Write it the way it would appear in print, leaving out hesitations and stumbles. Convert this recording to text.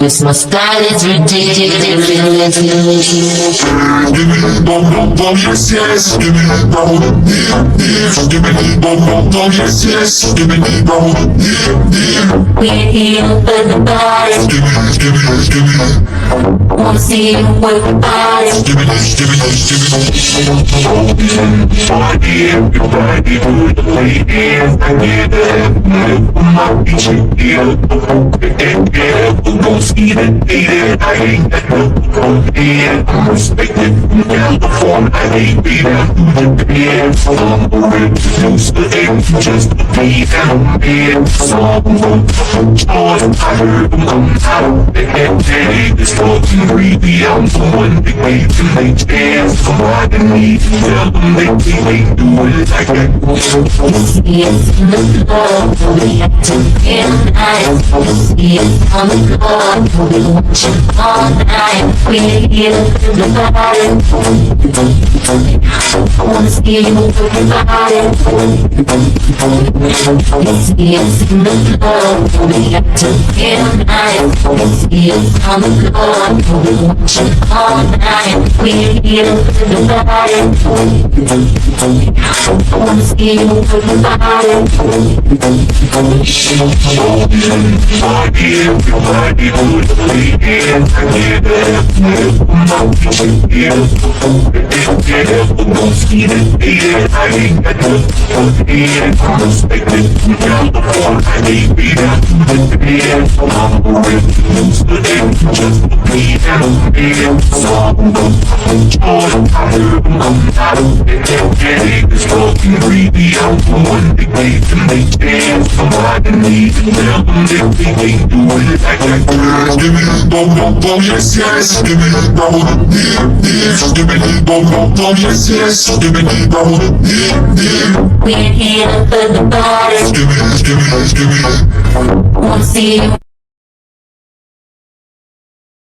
This my style is ridiculous. Give me bum bum bum yes yes. Give me bum yes. Give me bum bum bum yes yes. Give me bum yes. We're here for the body. Give me. Wanna see you work the body. Give me. Your body put the weight in. I get it. My beach you get. Don't see it, beat it. I ain't that good. I'm respected. Now the form I ain't beat it. Do the bed. I'm the rip. Use the aim. Just the beat. I'm in. Someone. I heard them come out. They can't take this fucking greedy. I'm the one they wait till they dance. Come on and me. Tell them they can't do it like that. Yes, in the club, we have to get nice. Yes, on the club, we watch it all night. We're here for the body. I wanna see you work the body. Yes, in the club, we have to get nice. Yes, on the club, we watch it all night. We're here for the body. I wanna see you work the body. Your body put the weight in. I get it. My beach you get. Don't see it, beat it. I ain't that good. I'm respected. Now the form I ain't beat it. Do the bed. I'm the rip. Use the aim. Just the beat. I'm in. Someone. I heard them come out. They can't take this fucking greedy. I'm the one they wait till they dance. Come on and me. Tell them they can't do it like that. Give me bum bum bum yes yes. Give me bum yes. Give me bum bum bum yes yes. Give me bum yes. We're here for the body. Give me. Wanna see you